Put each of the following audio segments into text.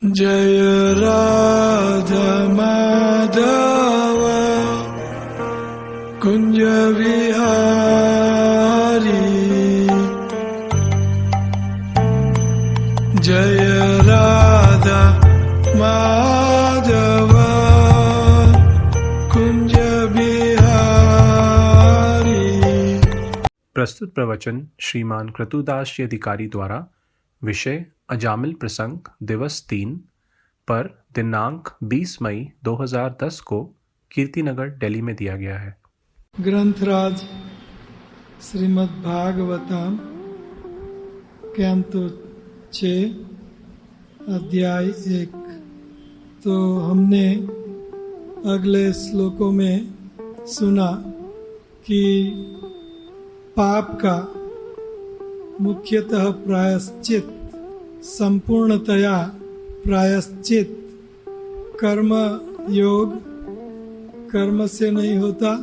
जय राधा माधव कुंज विहारी, जय राधा माधव कुंज बिहारी। प्रस्तुत प्रवचन श्रीमान क्रतुदास जी अधिकारी द्वारा विषय अजामिल प्रसंग दिवस 3 पर दिनांक 20 मई 2010 को कीर्तिनगर दिल्ली में दिया गया है। ग्रंथराज श्रीमद् भागवतम कैंतो 6 अध्याय 1। तो हमने अगले श्लोकों में सुना कि पाप का मुख्यतः प्रायश्चित, संपूर्णतया प्रायश्चित कर्म योग कर्म से नहीं होता,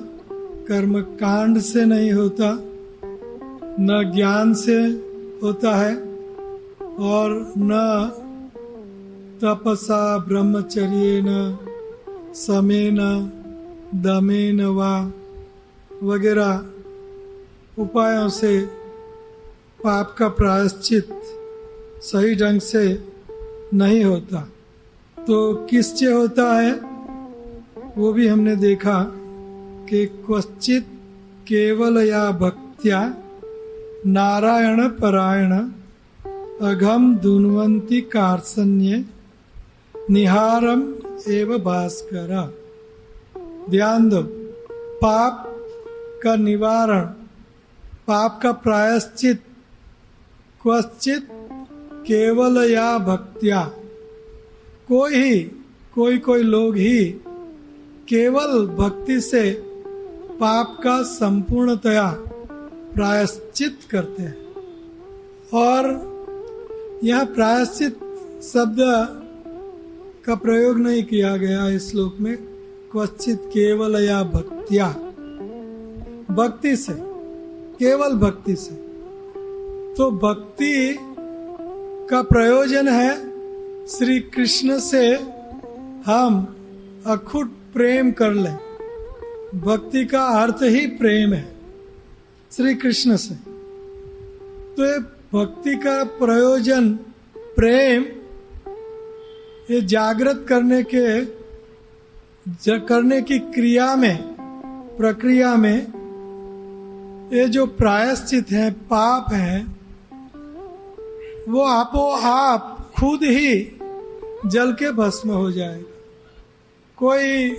कर्म कांड से नहीं होता, न ज्ञान से होता है और न तपसा ब्रह्मचर्येन समेन दमेन वा वगैरह उपायों से पाप का प्रायश्चित सही ढंग से नहीं होता। तो किससे होता है वो भी हमने देखा कि क्वचित केवल या भक्त्या नारायण परायण अघम धुन्वंती कार्सन्ये निहारम एव भास्कर। ध्यान दो, पाप का निवारण, पाप का प्रायश्चित क्वचित केवल या भक्त्या, कोई लोग ही केवल भक्ति से पाप का संपूर्णतया प्रायश्चित करते हैं। और यह प्रायश्चित शब्द का प्रयोग नहीं किया गया इस श्लोक में। क्वचित केवल या भक्त्या, भक्ति से, केवल भक्ति से। तो भक्ति का प्रयोजन है श्री कृष्ण से हम अखुट प्रेम कर लें। भक्ति का अर्थ ही प्रेम है श्री कृष्ण से। तो ये भक्ति का प्रयोजन प्रेम, ये जागृत करने की क्रिया में, प्रक्रिया में ये जो प्रायश्चित है, पाप है, वो आपो आप खुद ही जल के भस्म हो जाएगा। कोई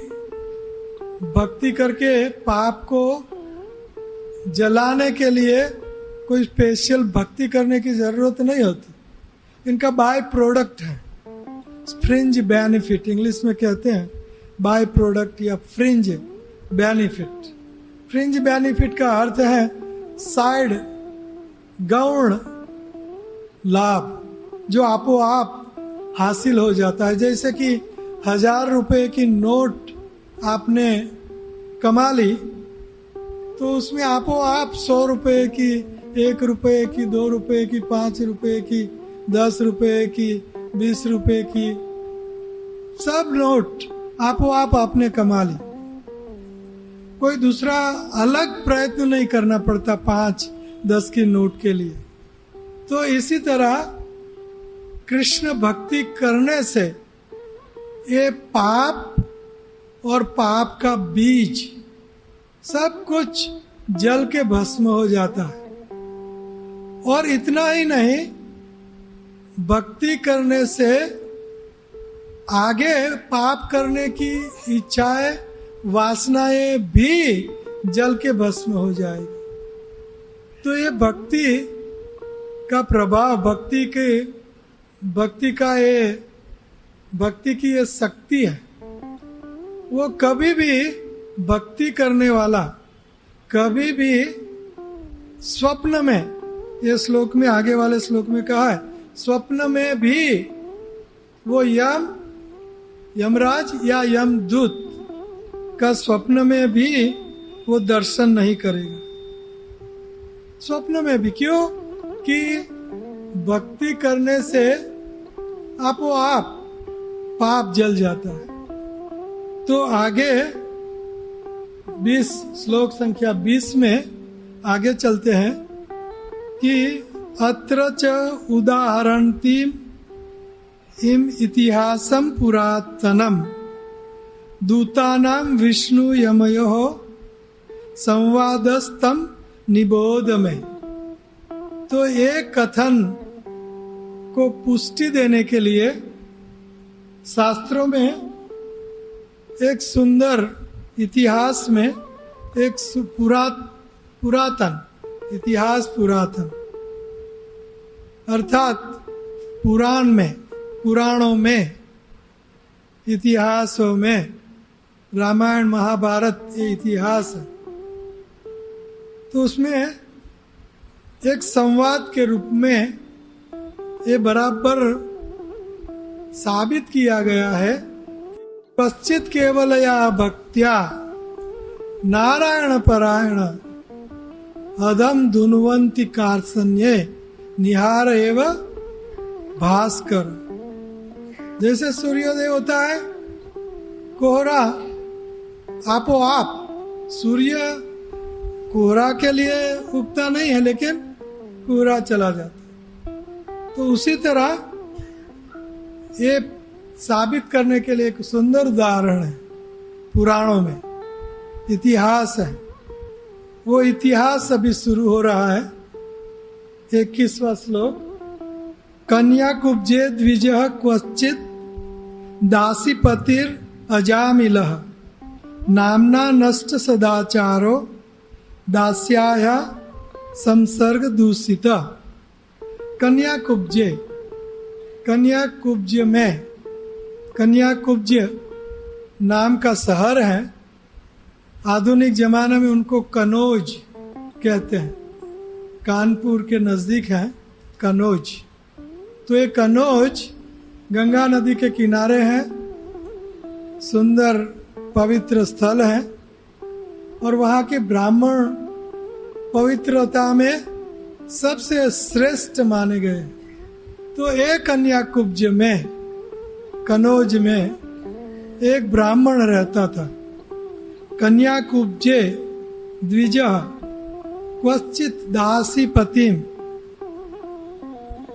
भक्ति करके पाप को जलाने के लिए कोई स्पेशल भक्ति करने की जरूरत नहीं होती। इनका बाय प्रोडक्ट है, फ्रिंज बेनिफिट इंग्लिश में कहते हैं, बाय प्रोडक्ट या फ्रिंज बेनिफिट। फ्रिंज बेनिफिट का अर्थ है साइड, गौण लाभ जो आपो आप हासिल हो जाता है। जैसे कि 1000 रुपए की नोट आपने कमा ली तो उसमें आपो आप 100 रुपए की, 1 रुपए की, 2 रुपए की, 5 रुपए की, 10 रुपए की, 20 रुपए की, सब नोट आपो आप आपने कमा ली। कोई दूसरा अलग प्रयत्न नहीं करना पड़ता 5-10 की नोट के लिए। तो इसी तरह कृष्ण भक्ति करने से ये पाप और पाप का बीज सब कुछ जल के भस्म हो जाता है। और इतना ही नहीं, भक्ति करने से आगे पाप करने की इच्छाएं, वासनाएं भी जल के भस्म हो जाएगी। तो ये भक्ति का प्रभाव, भक्ति की ये शक्ति है। वो कभी भी भक्ति करने वाला कभी भी स्वप्न में, ये श्लोक में, आगे वाले श्लोक में कहा है, स्वप्न में भी वो यमराज या यमदूत का स्वप्न में भी वो दर्शन नहीं करेगा। स्वप्न में भी क्यों? कि भक्ति करने से आपो आप पाप जल जाता है। तो आगे 20 श्लोक संख्या 20 में आगे चलते हैं कि अत्र च उदाहरणतीम इम इतिहासम पुरातनम दूतानाम विष्णु यमयोः संवादस्तम निबोध में। तो एक कथन को पुष्टि देने के लिए शास्त्रों में एक सुंदर इतिहास में एक पुरातन इतिहास, पुरातन अर्थात पुराण में, पुराणों में, इतिहासों में, रामायण महाभारत ये इतिहास है। तो उसमें एक संवाद के रूप में ये बराबर साबित किया गया है। पश्चित केवलया भक्त्या नारायण परायण अधम धुन्वंती कार्सन्ये निहार एव भास्कर। जैसे सूर्योदय होता है, कोहरा आपो आप, सूर्य कोहरा के लिए उगता नहीं है लेकिन कोहरा चला जाता है। तो उसी तरह ये साबित करने के लिए एक सुंदर उदाहरण है, पुराणों में इतिहास है। वो इतिहास अभी शुरू हो रहा है। 21वां श्लोक, कन्या कुब्जे द्विजः क्वचित दासीपतिर अजामिलः नामना नष्ट सदाचारो दास्याया संसर्ग दूषित। कन्या कुब्जे, कन्या कुब्ज में, कन्या कुब्ज नाम का शहर है। आधुनिक जमाने में उनको कनौज कहते हैं, कानपुर के नजदीक है कनौज। तो ये कनौज गंगा नदी के किनारे है, सुंदर पवित्र स्थल है और वहाँ के ब्राह्मण पवित्रता में सबसे श्रेष्ठ माने गए। तो एक कन्या कुब्ज में, कनौज में एक ब्राह्मण रहता था। कन्या कुब्जे द्विजः क्वचित दासीपतिम,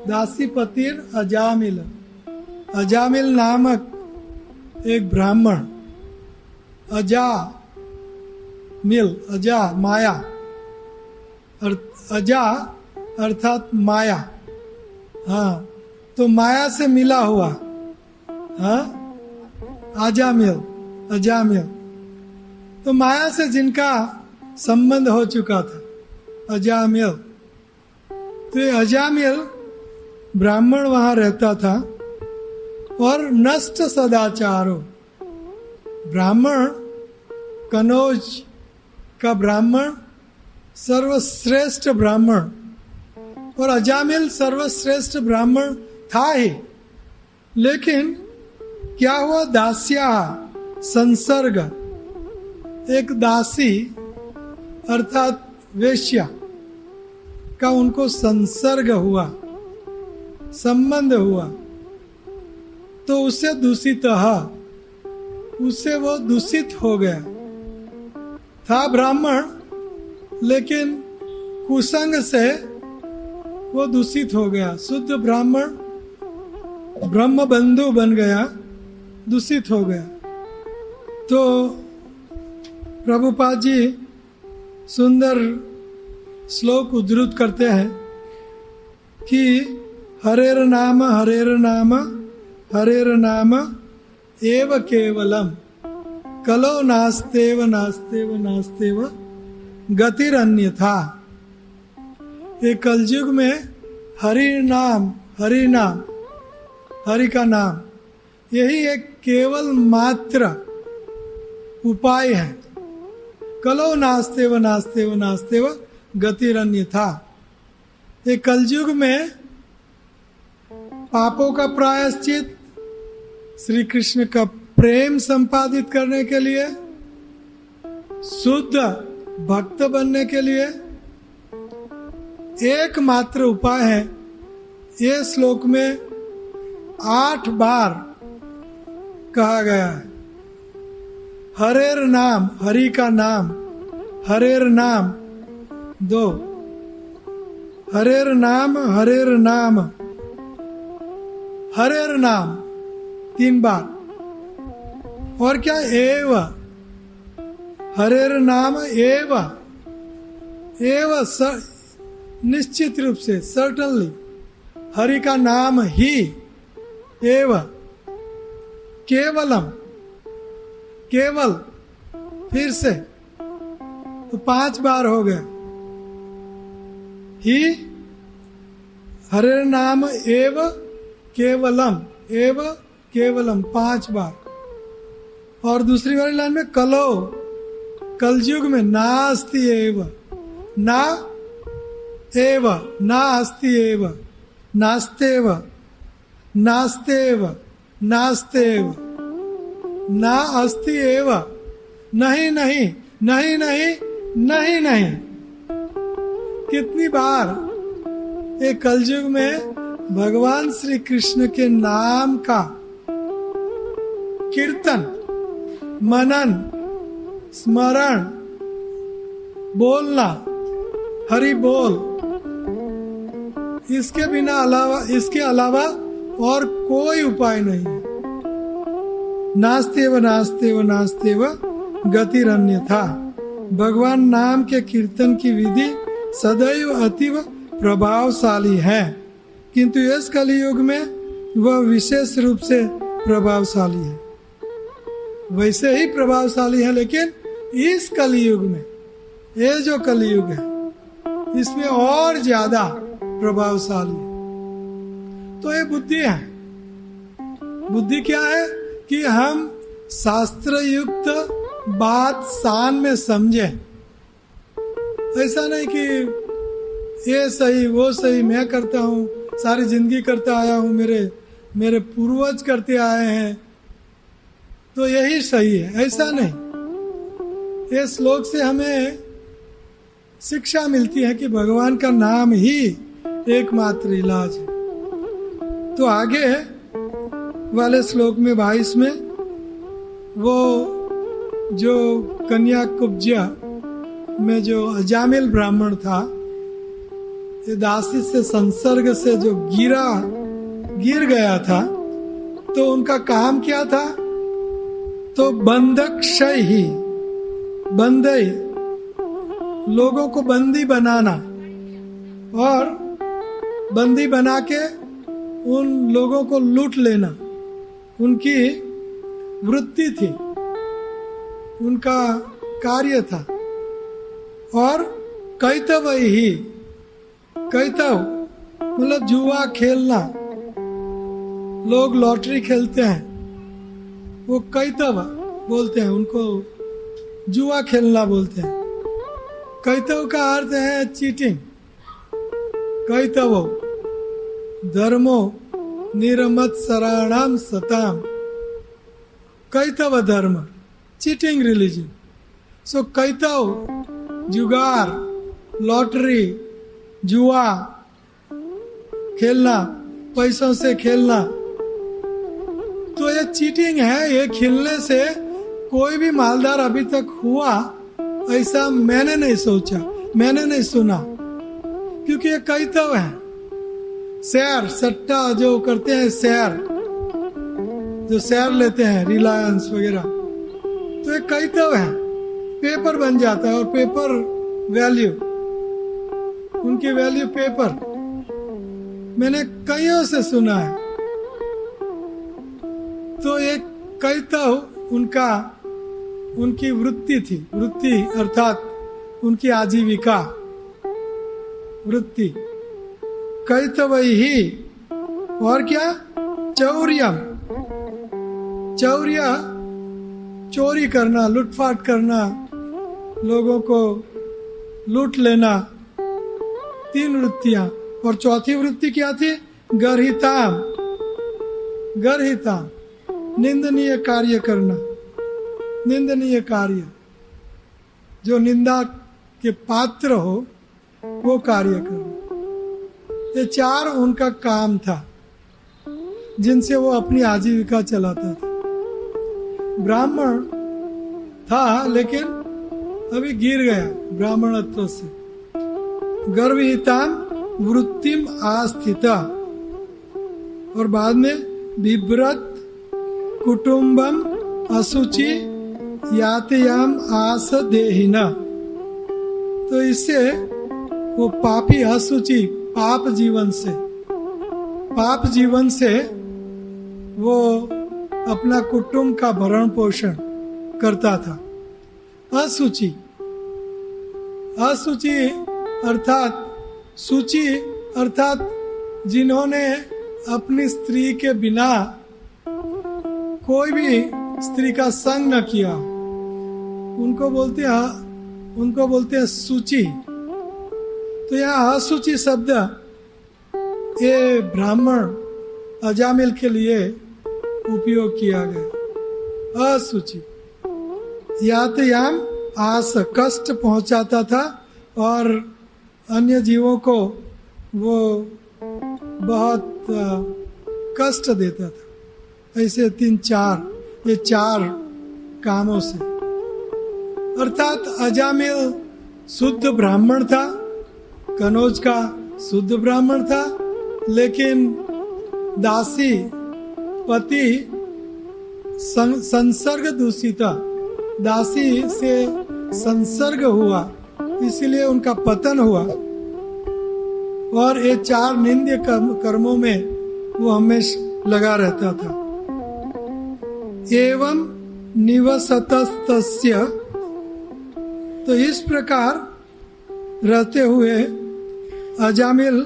दासीपतिर अजामिल, अजामिल नामक एक ब्राह्मण, अजा मिल, अजा माया, अजा अर्थात माया। हाँ, तो माया से मिला हुआ, हाँ, अजामिल, अजामिल। तो माया से जिनका संबंध हो चुका था, अजामिल। तो ये अजामिल ब्राह्मण वहां रहता था और नष्ट सदाचारो, ब्राह्मण कनौज का ब्राह्मण सर्वश्रेष्ठ ब्राह्मण, और अजामिल सर्वश्रेष्ठ ब्राह्मण था ही, लेकिन क्या हुआ, दास्या संसर्ग, एक दासी अर्थात वेश्या का उनको संसर्ग हुआ, संबंध हुआ। तो उससे दूषित, उससे वो दूषित हो गया। था ब्राह्मण लेकिन कुसंग से वो दूषित हो गया। शुद्ध ब्राह्मण ब्रह्म बंधु बन गया, दूषित हो गया। तो प्रभुपाद जी सुंदर श्लोक उद्धृत करते हैं कि हरेर नाम हरेर नाम हरेर नाम एव केवलम कलो नास्तेव नास्तेव नास्तेव गतिरन्यथा। ये कलयुग में हरि नाम, हरि नाम, हरि का नाम, यही एक केवल मात्र उपाय है। कलो नास्तेव नास्तेव नास्तेव गतिरन्यथा। ये कलयुग में पापों का प्रायश्चित, श्री कृष्ण का प्रेम संपादित करने के लिए, शुद्ध भक्त बनने के लिए एकमात्र उपाय है। ये श्लोक में 8 बार कहा गया है। हरेर नाम, हरि का नाम, हरेर नाम 2, हरेर नाम, हरेर नाम, हरेर नाम 3 बार। और क्या? एव, हरेर नाम एव, एव निश्चित रूप से, सर्टनली, हरि का नाम ही, एव, केवलम, केवल, फिर से तो 5 बार हो गए। ही, हरे नाम एव केवलम, एव केवलम 5 बार। और दूसरी वाली लाइन में कलो, कलयुग में नास्ति एव, ना एव, ना अस्ति एव, नास्तेव, नास्तेव, नास्तेव, ना अस्ति एव, नहीं नहीं, नहीं नहीं, नहीं नहीं। कितनी बार एक कलयुग में भगवान श्री कृष्ण के नाम का कीर्तन, मनन, स्मरण, बोलना, हरि बोल, इसके बिना अलावा, इसके अलावा और कोई उपाय नहीं है। नास्तेव नास्तेव नास्तेव गतिरन्य था। भगवान नाम के कीर्तन की विधि सदैव अतीव प्रभावशाली है, किंतु इस कलियुग में वह विशेष रूप से प्रभावशाली है। वैसे ही प्रभावशाली है, लेकिन इस कलियुग में, ये जो कलियुग है, इसमें और ज्यादा प्रभावशाली है। तो ये बुद्धि है। बुद्धि क्या है? कि हम शास्त्र युक्त बात शान में समझे। ऐसा नहीं कि ये सही वो सही, मैं करता हूँ, सारी जिंदगी करता आया हूँ, मेरे पूर्वज करते आए हैं तो यही सही है, ऐसा नहीं। ये श्लोक से हमें शिक्षा मिलती है कि भगवान का नाम ही एकमात्र इलाज है। तो आगे वाले श्लोक में 22 में वो जो कन्या कुब्जा में जो अजामिल ब्राह्मण था, ये दासी से संसर्ग से जो गिर गया था, तो उनका काम क्या था? तो बंधक्षय ही, बंदई, लोगों को बंदी बनाना, और बंदी बना के उन लोगों को लूट लेना उनकी वृत्ति थी, उनका कार्य था। और कैतव ही, कैतव मतलब जुआ खेलना, लोग लॉटरी खेलते हैं, वो कैतव बोलते हैं, उनको जुआ खेलना बोलते हैं। कैतव का अर्थ है चीटिंग। कैतव धर्मो निरमत्सराणाम सताम, कैतव धर्म, चीटिंग रिलीजन। सो कैतव जुगार, लॉटरी, जुआ खेलना, पैसों से खेलना, तो ये चीटिंग है। ये खेलने से कोई भी मालदार अभी तक हुआ ऐसा मैंने नहीं सोचा, मैंने नहीं सुना, क्योंकि ये कैतव है। शेयर सट्टा जो करते हैं, शेयर जो शेयर लेते हैं रिलायंस वगैरह, तो ये कैतव है। पेपर बन जाता है, और पेपर वैल्यू, उनकी वैल्यू पेपर, मैंने कईयों से सुना है। तो एक कैतव उनकी वृत्ति थी। वृत्ति अर्थात उनकी आजीविका, वृत्ति। कैतव ही, और क्या? चौर्यम, चौर्य चोरी करना, लूटपाट करना, लोगों को लूट लेना, 3 वृत्तियां। और चौथी वृत्ति क्या थी? गर्हिताम, गर्हिताम, निंदनीय कार्य करना, निंदनीय कार्य, जो निंदा के पात्र हो वो कार्य करना। ये 4 उनका काम था, जिनसे वो अपनी आजीविका चलाता था। ब्राह्मण था लेकिन अभी गिर गया ब्राह्मणत्व से। गर्भहिताम वृत्तिम आस्थिता, और बाद में बिभ्रत कुटुंबम असुचि यातयाम आस देहिना। तो इससे वो पापी असुचि पाप जीवन से वो अपना कुटुंब का भरण पोषण करता था। असुचि अर्थात सूची अर्थात जिन्होंने अपनी स्त्री के बिना कोई भी स्त्री का संग न किया, उनको बोलते हैं सूची। तो यहाँ असुचि शब्द ये ब्राह्मण अजामिल के लिए उपयोग किया गया। असुचि यातयाम आस, कष्ट पहुंचाता था और अन्य जीवों को वो बहुत कष्ट देता था। ऐसे ये चार कामों से, अर्थात अजामिल शुद्ध ब्राह्मण था, कनौज का शुद्ध ब्राह्मण था, लेकिन दासी पति संसर्ग दूषिता, दासी से संसर्ग हुआ, इसलिए उनका पतन हुआ। और ये चार निंद्य कर्मों में वो हमेशा लगा रहता था। एवं निवसतस्तस्य, तो इस प्रकार रहते हुए अजामिल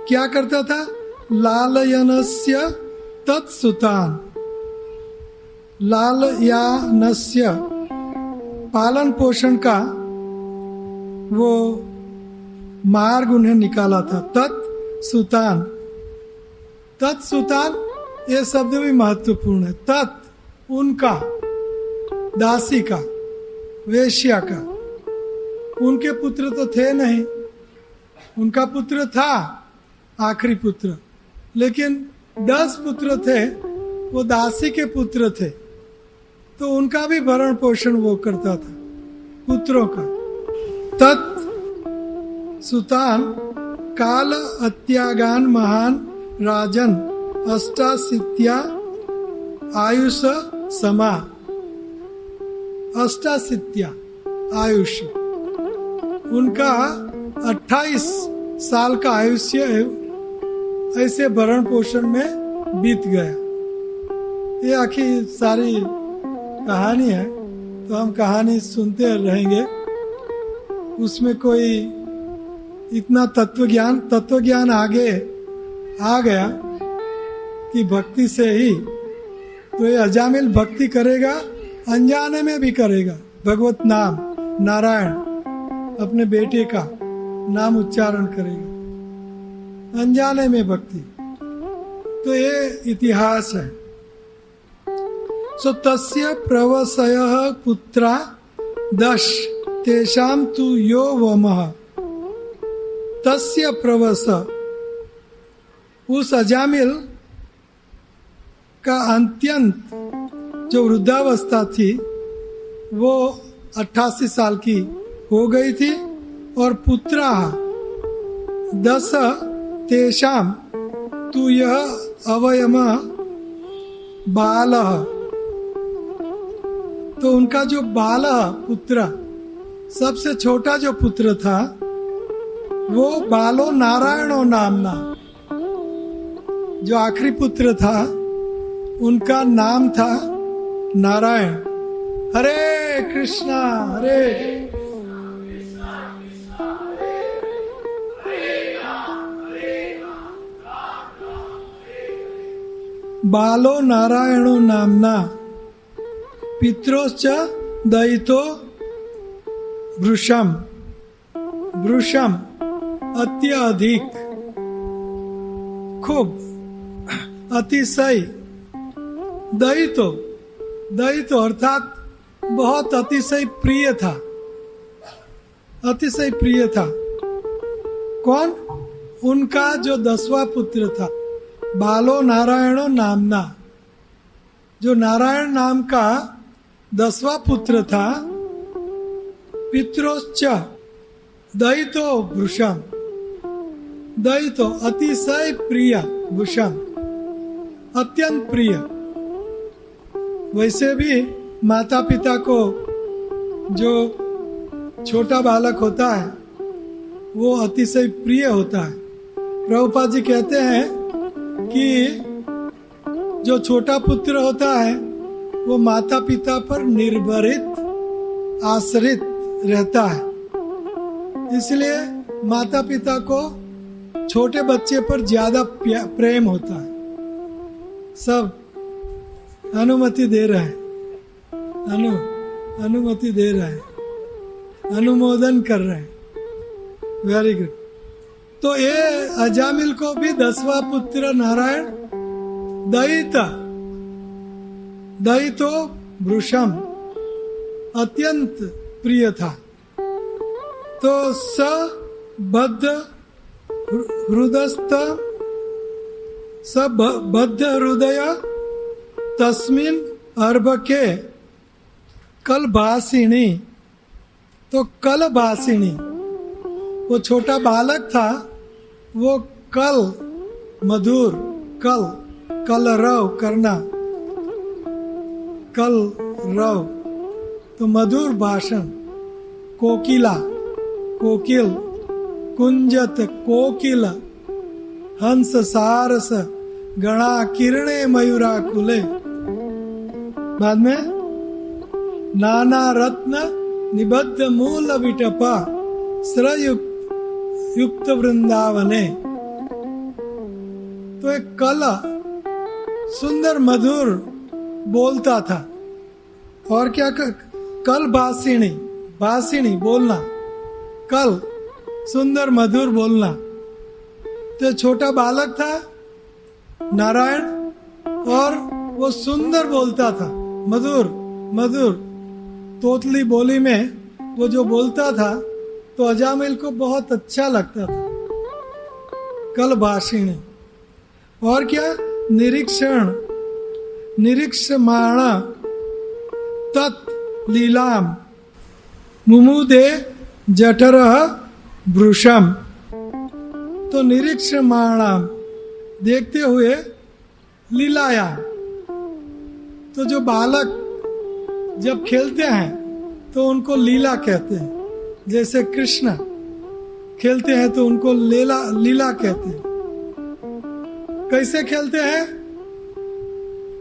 क्या करता था? लालयनस्य तत्सुतान, लालयानस्य पालन पोषण का वो मार्ग उन्हें निकाला था। तत्सुतान, ये शब्द भी महत्वपूर्ण है। तत् उनका, दासी का, वेश्या का। उनके पुत्र तो थे नहीं, उनका पुत्र था आखिरी पुत्र, लेकिन 10 पुत्र थे, वो दासी के पुत्र थे, तो उनका भी भरण पोषण वो करता था, पुत्रों का। तत् सुतान काल अत्यागान महान राजन अष्टाशीत्या आयुष समा, अष्टाशीत्या आयुष, उनका 28 साल का आयुष्य ऐसे भरण पोषण में बीत गया। ये आखिर सारी कहानी है, तो हम कहानी सुनते रहेंगे। उसमें कोई इतना तत्वज्ञान आगे आ गया कि भक्ति से ही, तो ये अजामिल भक्ति करेगा, अनजाने में भी करेगा। भगवत नाम, नारायण, अपने बेटे का नाम उच्चारण करेगा, अनजाने में भक्ति। तो ये इतिहास है। सो तस्य प्रवसयः पुत्रा 10 तेषां तु यो वमः, तस्य प्रवस, उस अजामिल का अंत्यंत जो वृद्धावस्था थी वो 88 साल की हो गई थी, और पुत्रा 10 तेषां तु यह अवयम बालः, तो उनका जो बालः पुत्र, सबसे छोटा जो पुत्र था वो बालो नारायणो नामना, जो आखिरी पुत्र था उनका नाम था नारायण। हरे कृष्णा हरे बालो नारायणो नामना, पित्रोश्च दयितो वृषम, वृषम अत्यधिक, खूब, अतिशय, दयितो अर्थात बहुत अतिशय प्रिय था, अतिशय प्रिय था। कौन? उनका जो 10वां पुत्र था, बालो नारायणो नामना, जो नारायण नाम का 10वां पुत्र था, पित्रोश्च दयितो भृशम, दयितो अतिशय प्रिय, भृशम अत्यंत प्रिय। वैसे भी माता पिता को जो छोटा बालक होता है वो अतिशय प्रिय होता है। प्रभुपाद जी कहते हैं कि जो छोटा पुत्र होता है वो माता पिता पर निर्भरित आश्रित रहता है, इसलिए माता पिता को छोटे बच्चे पर ज्यादा प्रेम होता है। सब अनुमति दे रहे हैं, अनुमति दे रहे हैं, अनुमोदन कर रहे हैं। Very good. तो ये अजामिल को भी 10वां पुत्र नारायण दयितो भृशम अत्यंत प्रिय था। तो बद्ध हृदय तस्मिन अर्भके कलभासिनी। तो कलभासिनी, वो छोटा बालक था, वो कल मधुर, कलरव करना, कलरव तो मधुर भाषण, कोकिला, कोकिल, कुंजत कोकिल, हंस सारस गणा किरणे मयूराकुले। बाद में नाना रत्न निबद्ध मूल विटपा श्रयुक्त वृंदावने। तो एक कल सुंदर मधुर बोलता था। और क्या कल भाषिणी बोलना, कल सुंदर मधुर बोलना। तो छोटा बालक था नारायण, और वो सुंदर बोलता था, मधुर तोतली बोली में वो जो बोलता था तो अजामिल को बहुत अच्छा लगता था। कल भाषिणी। और क्या निरीक्षमाण तत् लीलाम मुमुदे जठरः भृशम। तो निरीक्षमाणाम देखते हुए, लीलायाम तो जो बालक जब खेलते हैं तो उनको लीला कहते हैं। जैसे कृष्ण खेलते हैं तो उनको लीला कहते हैं। कैसे खेलते हैं?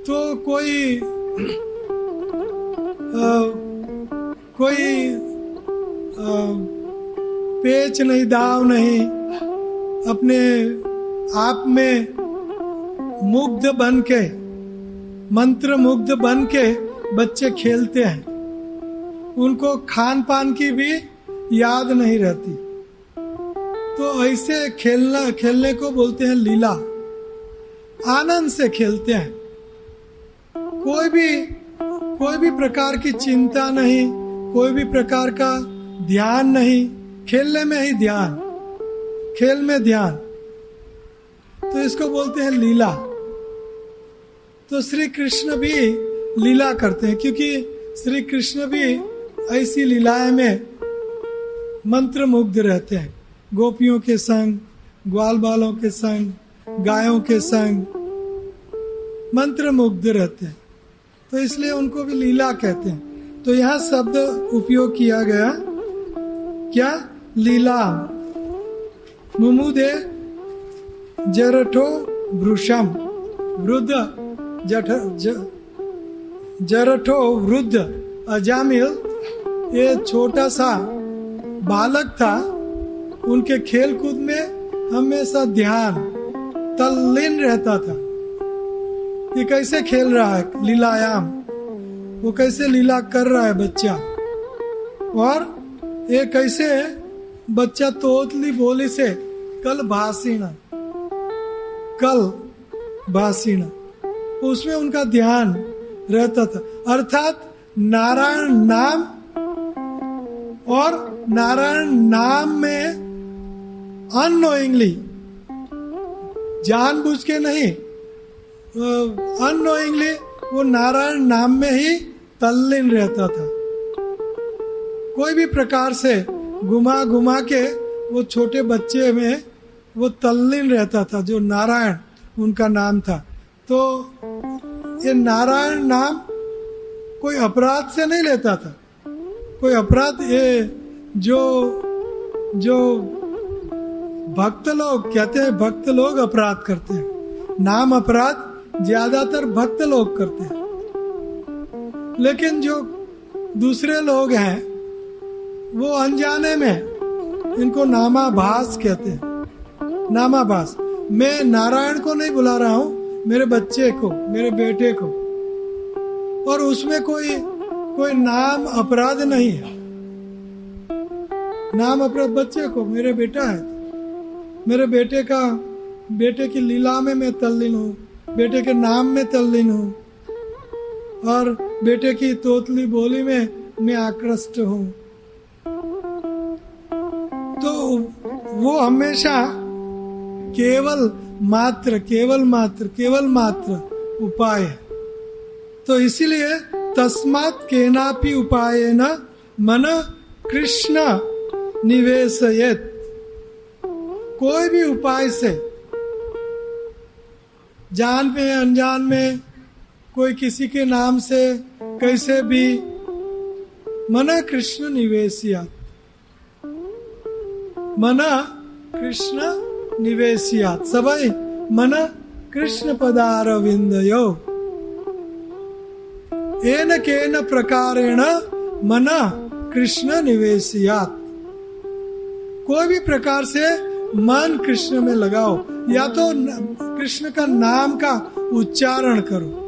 तो कोई पेच नहीं, दाव नहीं, अपने आप में मुग्ध बन के, मंत्र मुग्ध बन के बच्चे खेलते हैं। उनको खान पान की भी याद नहीं रहती। तो ऐसे खेलने को बोलते हैं लीला। आनंद से खेलते हैं, कोई भी प्रकार की चिंता नहीं, कोई भी प्रकार का ध्यान नहीं, खेलने में ही ध्यान, खेल में ध्यान। तो इसको बोलते हैं लीला। तो श्री कृष्ण भी लीला करते हैं, क्योंकि श्री कृष्ण भी ऐसी लीलाएं में मंत्र मुग्ध रहते हैं। गोपियों के संग, ग्वाल बालों के संग, गायों के संग मंत्र मुग्ध रहते हैं, तो इसलिए उनको भी लीला कहते हैं। तो यहाँ शब्द उपयोग किया गया, क्या? लीला। मुमुदे जरठो भृशम, वृद्ध जरठो वृद्ध अजामिल, ये छोटा सा बालक था। उनके खेल कूद में हमेशा ध्यान तल्लीन रहता था। ये कैसे खेल रहा है, लीलायाम, वो कैसे लीला कर रहा है बच्चा। और ये कैसे बच्चा तोतली बोली से कल भाषिण, उसमें उनका ध्यान रहता था। अर्थात नारायण नाम, और नारायण नाम में अननोइंगली, जानबूझ के नहीं, अननोइंगली वो नारायण नाम में ही तल्लीन रहता था। कोई भी प्रकार से घुमा घुमा के वो छोटे बच्चे में वो तल्लीन रहता था, जो नारायण उनका नाम था। तो ये नारायण नाम कोई अपराध से नहीं लेता था, कोई अपराध, ये जो भक्त लोग कहते हैं, भक्त लोग अपराध करते हैं, नाम अपराध ज्यादातर भक्त लोग करते हैं। लेकिन जो दूसरे लोग हैं वो अनजाने में इनको नामाभास कहते हैं। नामाभास, मैं नारायण को नहीं बुला रहा हूं, मेरे बच्चे को, मेरे बेटे को, और उसमें कोई नाम अपराध नहीं है। नाम अपराध बच्चे को, मेरे बेटा है, मेरे बेटे की लीला में मैं तल्लीन हूँ, बेटे के नाम में तल्लीन हूँ, और बेटे की तोतली बोली में मैं आकृष्ट हूँ। तो वो हमेशा केवल मात्र उपाय है। तो इसीलिए तस्मात् केनापि उपायेन मन कृष्ण निवेशयेत्, कोई भी उपाय से, जान में अनजान में, कोई किसी के नाम से, कैसे भी, मन कृष्ण निवेशयात्, मन कृष्ण निवेशयात्, सबै मन कृष्ण पदारविंदयो येन केन प्रकारेण मन कृष्ण निवेशयात्। कोई भी प्रकार से मन कृष्ण में लगाओ, या तो कृष्ण का नाम का उच्चारण करो।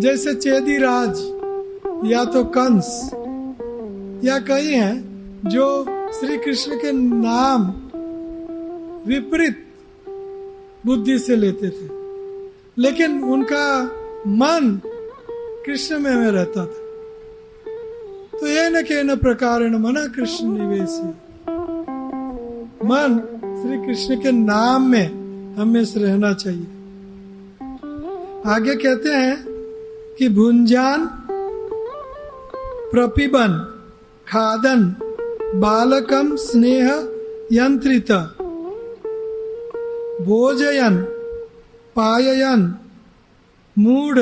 जैसे चेदीराज या तो कंस या कई हैं जो श्री कृष्ण के नाम विपरीत बुद्धि से लेते थे, लेकिन उनका मन कृष्ण में रहता था। तो ये न के न प्रकारेण मन कृष्ण निवेशी, मन श्री कृष्ण के नाम में हमेशा रहना चाहिए। आगे कहते हैं कि भुंजान प्रपिबन खादन बालकम स्नेह यंत्रित भोजयन पाययन मूढ़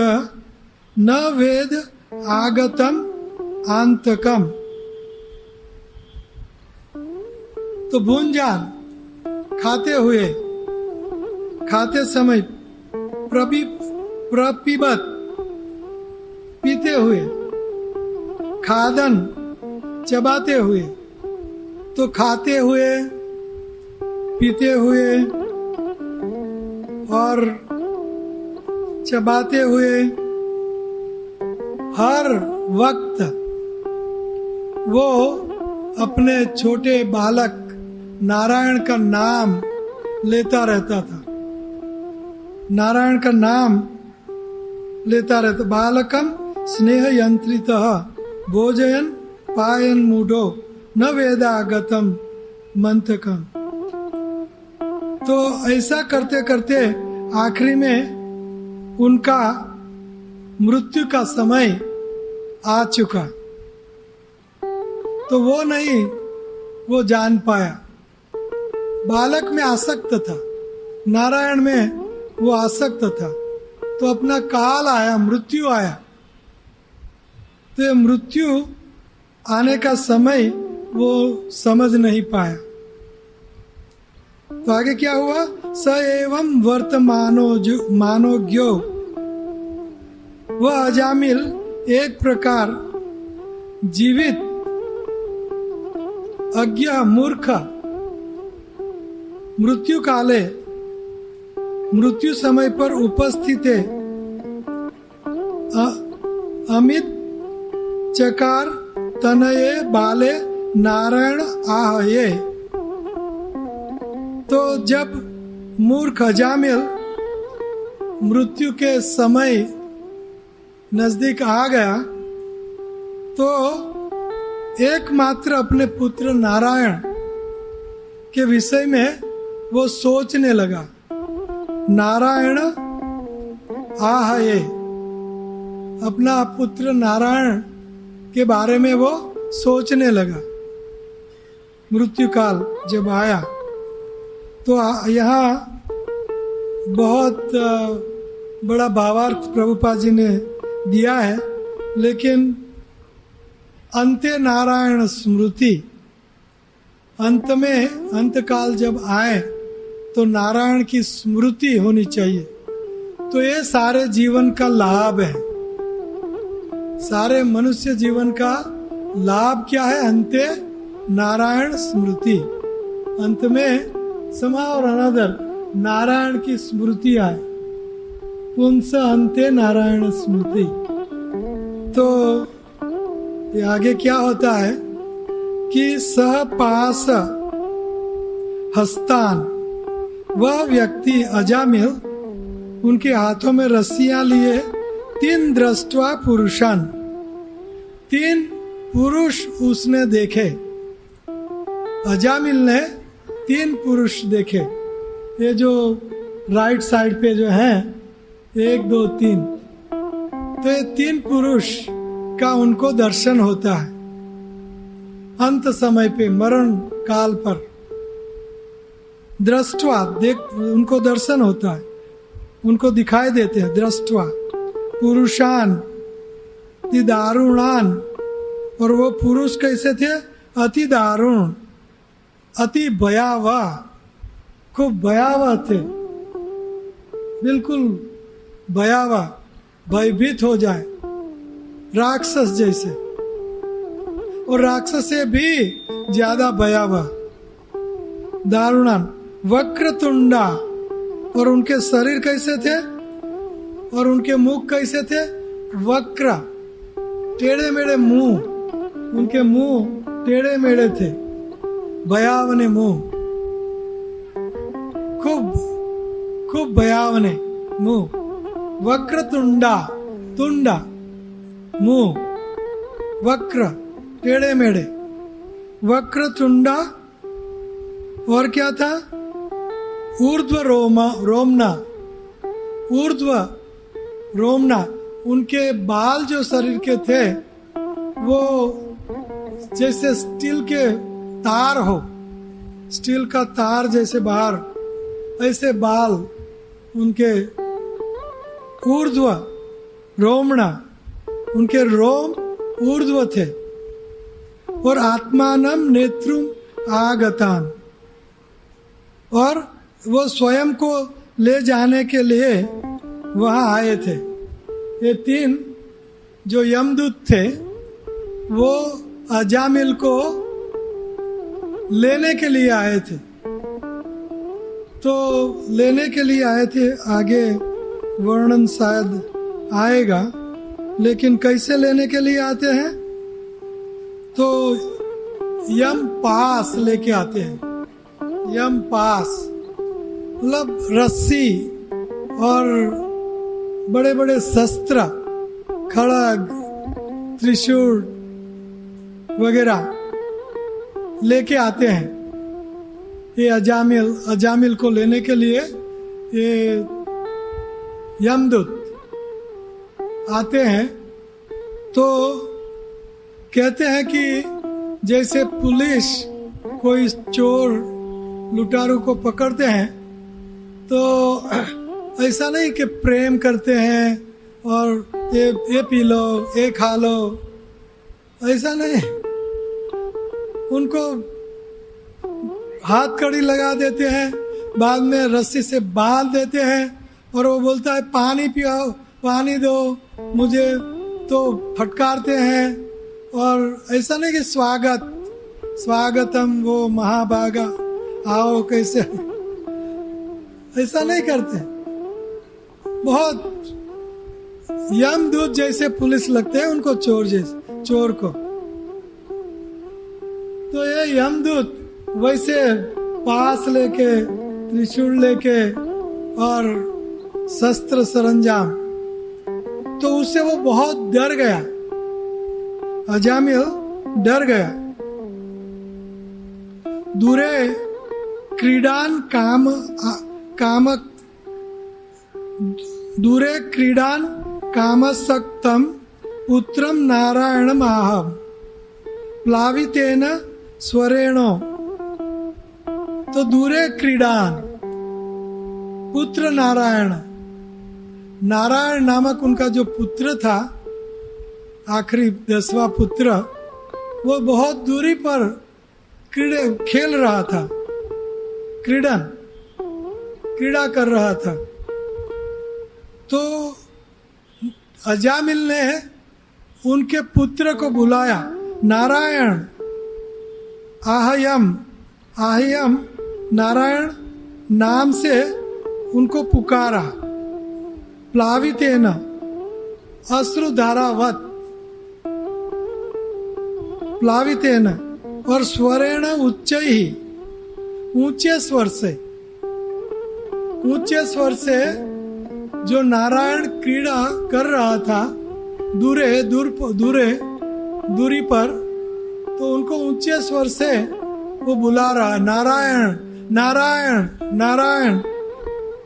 न वेद आगतम आंतकम। तो भुंजान खाते समय, प्रपिबत पीते हुए, खादन चबाते हुए, तो खाते हुए, पीते हुए और चबाते हुए हर वक्त वो अपने छोटे बालक नारायण का नाम लेता रहता था, नारायण का नाम लेता रहता। बालकम स्नेह यंत्रित भोजयन पायन मूढ़ो न वेदागतम मंथकम। तो ऐसा करते करते आखिरी में उनका मृत्यु का समय आ चुका, तो वो जान पाया। बालक में आसक्त था, नारायण में वो आसक्त था, तो अपना काल आया, मृत्यु आया। तो ये मृत्यु आने का समय वो समझ नहीं पाया। तो आगे क्या हुआ? स एवं वर्तमानोज्ञो, वह अजामिल एक प्रकार जीवित अज्ञ मूर्ख मृत्यु काले, मृत्यु समय पर उपस्थित अमित चकार तनये बाले नारायण आहये। तो जब मूर्ख अजामिल मृत्यु के समय नजदीक आ गया, तो एकमात्र अपने पुत्र नारायण के विषय में वो सोचने लगा। नारायण आहये, अपना पुत्र नारायण के बारे में वो सोचने लगा। मृत्यु काल जब आया तो यहाँ बहुत बड़ा भावार्थ प्रभुपाद जी ने दिया है, लेकिन अंत्य नारायण स्मृति, अंत में अंत काल जब आए तो नारायण की स्मृति होनी चाहिए। तो ये सारे जीवन का लाभ है, सारे मनुष्य जीवन का लाभ क्या है? अंत्य नारायण स्मृति, अंत में समा और अनदर नारायण की स्मृति आए, पुंस अंत्य नारायण स्मृति। तो ये आगे क्या होता है कि सहपास हस्तान, वह व्यक्ति अजामिल उनके हाथों में रस्सियां लिए 3 दृष्टवा पुरुषान, 3 पुरुष उसने देखे। अजामिल ने 3 पुरुष देखे। ये जो राइट साइड पे जो है 1 2 3, तो ये 3 पुरुष का उनको दर्शन होता है अंत समय पे, मरण काल पर। दृष्टवा, देख, उनको दर्शन होता है, उनको दिखाई देते हैं। दृष्टवा पुरुषान अति दारुणान, और वो पुरुष कैसे थे? अति दारुण, अति भयावह, खूब भयावह थे, बिल्कुल भयावह, भयभीत हो जाए, राक्षस जैसे, और राक्षस से भी ज्यादा भयावह। दारुणान वक्रतुंडा, और उनके शरीर कैसे थे और उनके मुख कैसे थे? वक्र, टेढ़े मेढ़े मुंह, उनके मुंह टेढ़े मेढ़े थे, भयावने मुंह, खूब भयावने मुंह। वक्रतुंडा, तुंडा मुंह, वक्र टेढ़े मेढ़े, वक्रतुंडा। और क्या था? ऊर्ध्व रोमना, ऊर्ध्व रोमना, उनके बाल जो शरीर के थे वो जैसे स्टील के तार हो, स्टील का तार जैसे बाहर, ऐसे बाल उनके। ऊर्ध्व रोमना, उनके रोम ऊर्ध्व थे। और आत्मानम नेत्रुम आगतान, और वो स्वयं को ले जाने के लिए वहां आए थे। ये 3 जो यमदूत थे वो अजामिल को लेने के लिए आए थे। तो लेने के लिए आए थे, आगे वर्णन शायद आएगा, लेकिन कैसे लेने के लिए आते हैं? तो यम पास लेके आते हैं। यम पास मतलब रस्सी और बड़े बड़े शस्त्र, खड़ग, त्रिशूल वगैरह लेके आते हैं। ये अजामिल को लेने के लिए ये यमदूत आते हैं। तो कहते हैं कि जैसे पुलिस कोई चोर लुटारू को पकड़ते हैं तो ऐसा नहीं कि प्रेम करते हैं और ये पी लो, ये खा लो, ऐसा नहीं। उनको हाथ कड़ी लगा देते हैं, बाद में रस्सी से बांध देते हैं, और वो बोलता है पानी पियो, पानी दो मुझे, तो फटकारते हैं। और ऐसा नहीं कि स्वागतम वो महाभागा आओ कैसे, ऐसा नहीं करते। बहुत यमदूत जैसे पुलिस लगते हैं उनको, चोर जैसे, चोर को। तो ये यमदूत वैसे पास लेके, त्रिशूल लेके और शस्त्र सरंजाम, तो उससे वो बहुत डर गया, अजामिल डर गया। दूरे क्रीडान कामक दूरे क्रीडान कामसक्तम पुत्रम नारायणम आहम प्लावितेन स्वरेणो। तो दूरे क्रीडान, पुत्र नारायण, नारायण नामक उनका जो पुत्र था, आखिरी 10वां पुत्र, वो बहुत दूरी पर खेल रहा था, क्रीड़ा कर रहा था। तो अजामिल ने उनके पुत्र को बुलाया, नारायण आहयम, आहयम नारायण नाम से उनको पुकारा, प्लावितेन अश्रुधारावत, प्लावितेन, और स्वरेण उच्च ही, ऊंचे स्वर से जो नारायण क्रीड़ा कर रहा था दूरी पर, तो उनको ऊंचे स्वर से वो बुला रहा, नारायण नारायण नारायण।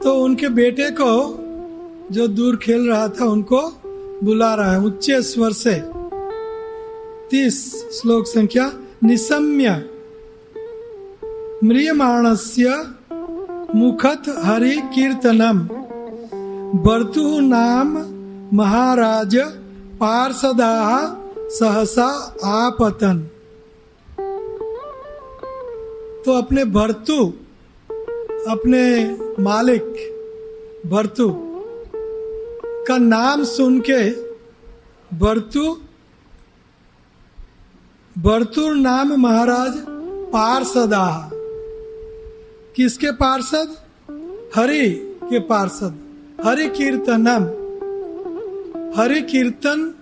तो उनके बेटे को जो दूर खेल रहा था उनको बुला रहा है ऊंचे स्वर से। 30 श्लोक संख्या। निशम्य म्रियमाणस्य मुखत हरि कीर्तनम बर्तु नाम महाराज पार्षदा सहसा आपतन। तो अपने भर्तु, अपने मालिक भर्तु का नाम सुन के, भर्तुर नाम महाराज पार्षदा, किसके पार्षद? हरि के पार्षद। हरि कीर्तनम, हरि कीर्तन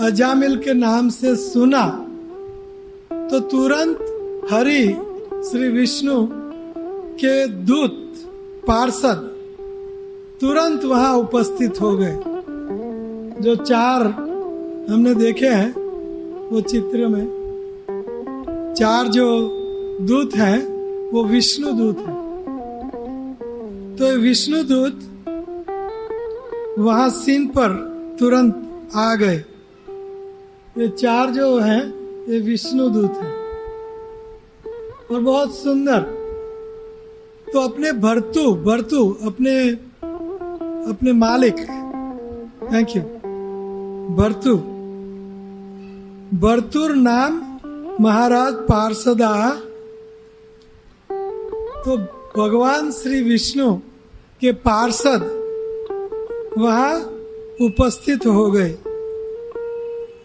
अजामिल के नाम से सुना तो तुरंत हरि श्री विष्णु के दूत पार्षद तुरंत वहां उपस्थित हो गए। जो 4 हमने देखे हैं वो चित्र में, 4 जो दूत हैं वो विष्णु दूत हैं। तो विष्णु दूत वहां सीन पर तुरंत आ गए। ये 4 जो हैं ये विष्णु दूत हैं और बहुत सुंदर। तो अपने भर्तु अपने मालिक, थैंक यू, भर्तुर नाम महाराज पार्षदा। तो भगवान श्री विष्णु के पार्षद वहां उपस्थित हो गए,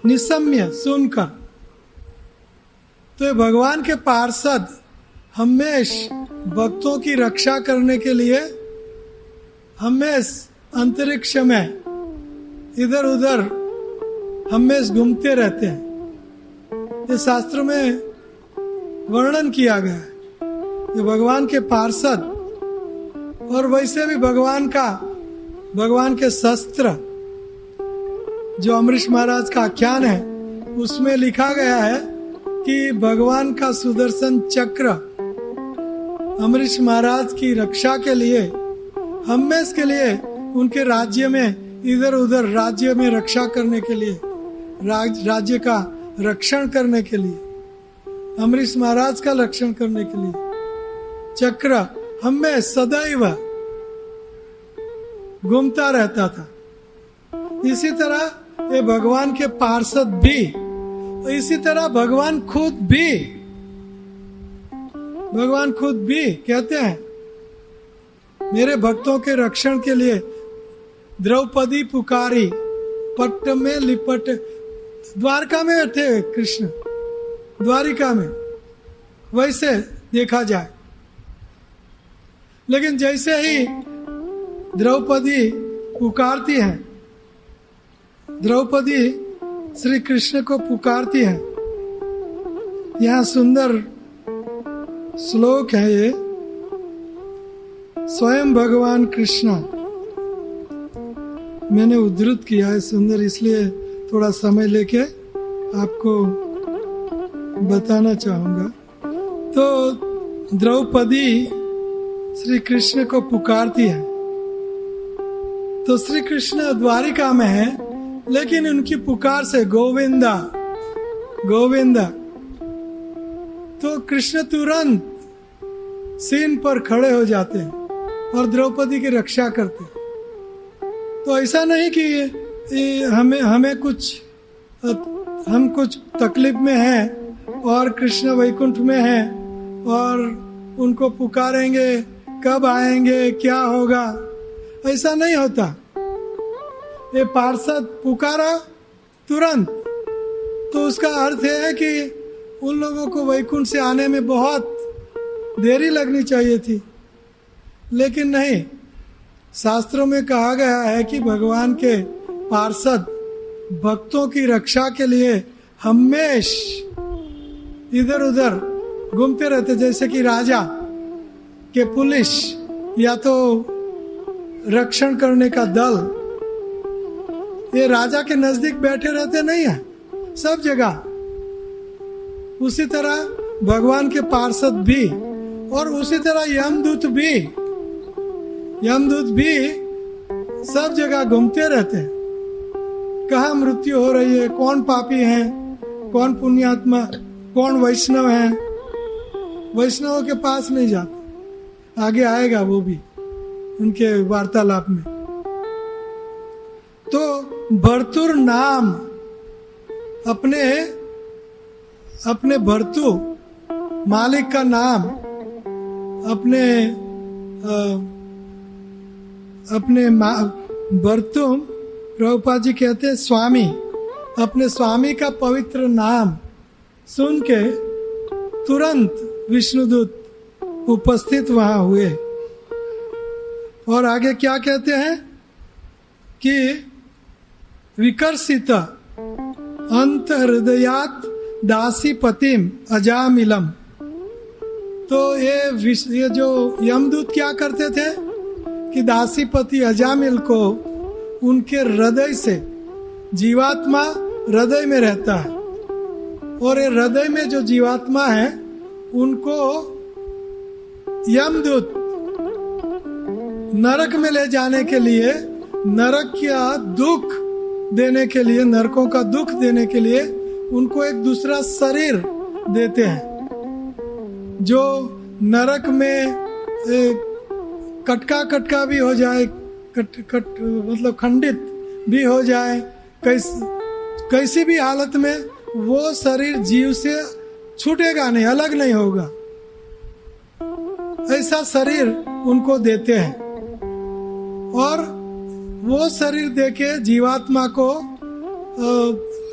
निशम्य सुनकर। तो भगवान के पार्षद हमेशा भक्तों की रक्षा करने के लिए हमेशा अंतरिक्ष में इधर उधर हमेशा घूमते रहते हैं। ये शास्त्र में वर्णन किया गया है। ये भगवान के पार्षद, और वैसे भी भगवान के शस्त्र, जो अमरीश महाराज का आख्यान है उसमें लिखा गया है कि भगवान का सुदर्शन चक्र अमरीश महाराज की रक्षा के लिए, हमेशा के लिए, उनके राज्य में इधर उधर राज्य में रक्षा करने के लिए, राज्य का रक्षण करने के लिए, अमरीश महाराज का रक्षण करने के लिए चक्र हमें सदैव घूमता रहता था। इसी तरह ये भगवान के पार्षद भी, इसी तरह भगवान खुद भी कहते हैं, मेरे भक्तों के रक्षण के लिए द्रौपदी पुकारी, पट्ट में लिपट, द्वारका में थे कृष्ण, द्वारिका में, वैसे देखा जाए। लेकिन जैसे ही द्रौपदी पुकारती हैं, द्रौपदी श्री कृष्ण को पुकारती हैं। यहाँ सुंदर श्लोक है ये, स्वयं भगवान कृष्ण, मैंने उद्धृत किया है, सुंदर, इसलिए थोड़ा समय लेके आपको बताना चाहूंगा। तो द्रौपदी श्री कृष्ण को पुकारती है तो श्री कृष्ण द्वारिका में है, लेकिन उनकी पुकार से गोविंदा गोविंदा, तो कृष्ण तुरंत सीन पर खड़े हो जाते हैं और द्रौपदी की रक्षा करते हैं। तो ऐसा नहीं कि हमें हम कुछ तकलीफ में हैं और कृष्ण वैकुंठ में हैं और उनको पुकारेंगे, कब आएंगे, क्या होगा, ऐसा नहीं होता। ये पार्षद पुकारा तुरंत, तो उसका अर्थ है कि उन लोगों को वैकुंठ से आने में बहुत देरी लगनी चाहिए थी, लेकिन नहीं। शास्त्रों में कहा गया है कि भगवान के पार्षद भक्तों की रक्षा के लिए हमेश इधर उधर घूमते रहते, जैसे कि राजा के पुलिस या तो रक्षण करने का दल ये राजा के नजदीक बैठे रहते नहीं है सब जगह। उसी तरह भगवान के पार्षद भी, और उसी तरह यमदूत भी सब जगह घूमते रहते हैं। कहाँ मृत्यु हो रही है, कौन पापी है, कौन पुण्यात्मा, कौन वैष्णव है, वैष्णवों के पास नहीं जाते। आगे आएगा वो भी उनके वार्तालाप में। तो भर्तुर नाम अपने भर्तु मालिक का नाम अपने भर्तु, प्रभुपाद जी कहते हैं स्वामी, अपने स्वामी का पवित्र नाम सुन के तुरंत विष्णुदूत उपस्थित वहां हुए। और आगे क्या कहते हैं कि विकर्षित अंत हृदयात दासी पतिम अजामिलम। तो ये जो यमदूत क्या करते थे कि दासीपति अजामिल को उनके हृदय से, जीवात्मा हृदय में रहता है, और ये हृदय में जो जीवात्मा है उनको यमदूत नरक में ले जाने के लिए, नरक का दुख देने के लिए, नरकों का दुख देने के लिए उनको एक दूसरा शरीर देते हैं, जो नरक में कटका भी हो जाए, मतलब खंडित भी हो जाए, कैसी भी हालत में वो शरीर जीव से छूटेगा नहीं, अलग नहीं होगा, ऐसा शरीर उनको देते हैं। और वो शरीर देके जीवात्मा को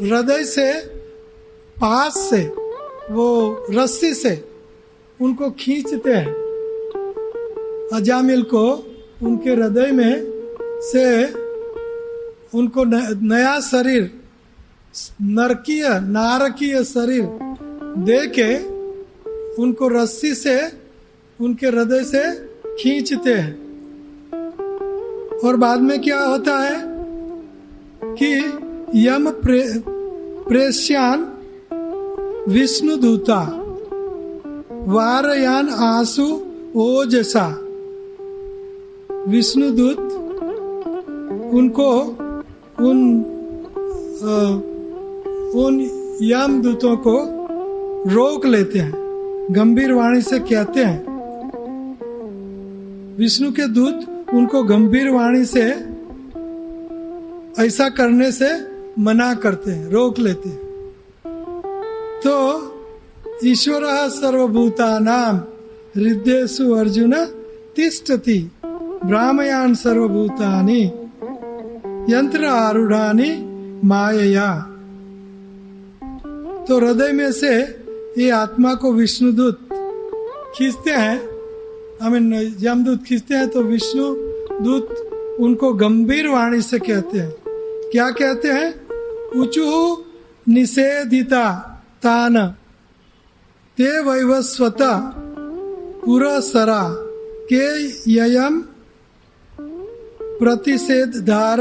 हृदय से, पास से, वो रस्सी से उनको खींचते हैं। अजामिल को उनके हृदय में से उनको नया शरीर, नारकीय शरीर देके उनको रस्सी से उनके हृदय से खींचते हैं। और बाद में क्या होता है कि यम प्रेष्यान विष्णुदूता वारयान आसु ओजसा। विष्णुदूत उनको उन यमदूतों को रोक लेते हैं, गंभीर वाणी से कहते हैं। विष्णु के दूत उनको गंभीर वाणी से ऐसा करने से मना करते हैं, रोक लेते हैं। तो ईश्वरः सर्वभूतानां हृदयेषु अर्जुन तिष्ठति भ्रामयान सर्वभूतानि यंत्र आरूढ़ानि मायया। तो हृदय में से ये आत्मा को विष्णुदूत खींचते हैं, यमदूत खींचते हैं। तो विष्णु दूत उनको गंभीर वाणी से कहते हैं, क्या कहते हैं? ऊचु निषेधिता तान ते वैवस्वत पुरसरा के ययम प्रतिषेधार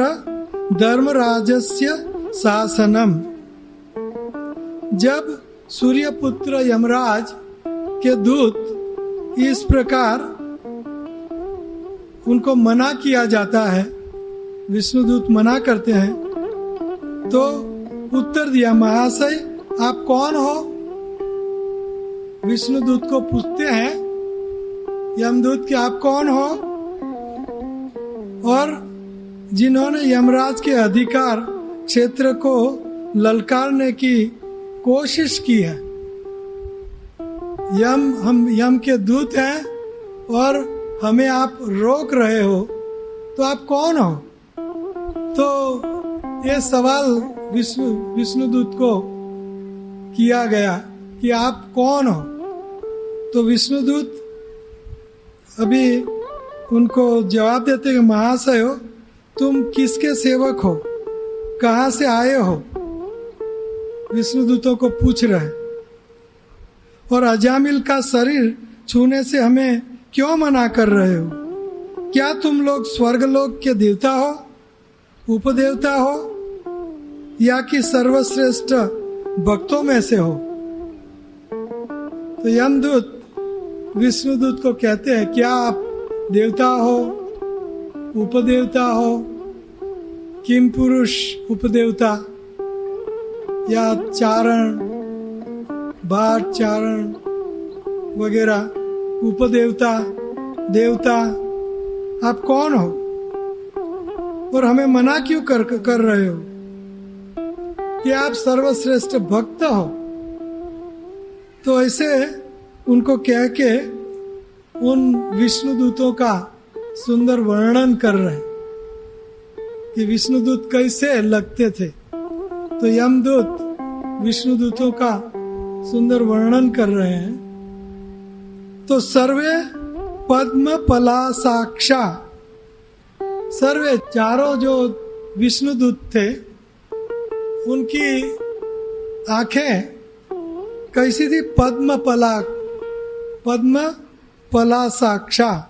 धर्मराजस्य शासनम। जब सूर्यपुत्र यमराज के दूत इस प्रकार उनको मना किया जाता है विष्णुदूत मना करते हैं, तो उत्तर दिया, महाशय आप कौन हो? विष्णुदूत को पूछते हैं यमदूत कि आप कौन हो, और जिन्होंने यमराज के अधिकार क्षेत्र को ललकारने की कोशिश की है। हम यम के दूत हैं और हमें आप रोक रहे हो, तो आप कौन हो? तो ये सवाल विष्णुदूत को किया गया कि आप कौन हो? तो विष्णुदूत अभी उनको जवाब देते हैं, महाशय हो, तुम किसके सेवक हो, कहाँ से आए हो? विष्णुदूतों को पूछ रहे हैं। और अजामिल का शरीर छूने से हमें क्यों मना कर रहे हो? क्या तुम लोग स्वर्गलोक के देवता हो, उपदेवता हो, या कि सर्वश्रेष्ठ भक्तों में से हो? तो यमदूत विष्णुदूत को कहते हैं, क्या आप देवता हो, उपदेवता हो, किम पुरुष उपदेवता, या चारण, भाट चारण वगैरह उपदेवता, देवता, आप कौन हो और हमें मना क्यों कर रहे हो कि आप सर्वश्रेष्ठ भक्त हो? तो ऐसे उनको कह के उन विष्णुदूतों का सुंदर वर्णन कर रहे हैं कि विष्णुदूत कैसे लगते थे। तो यमदूत विष्णुदूतों का सुंदर वर्णन कर रहे हैं। तो सर्वे पद्म पलासाक्षा, सर्वे चारों जो विष्णुदूत थे उनकी आंखें कैसी थी? पद्म पलासाक्षा,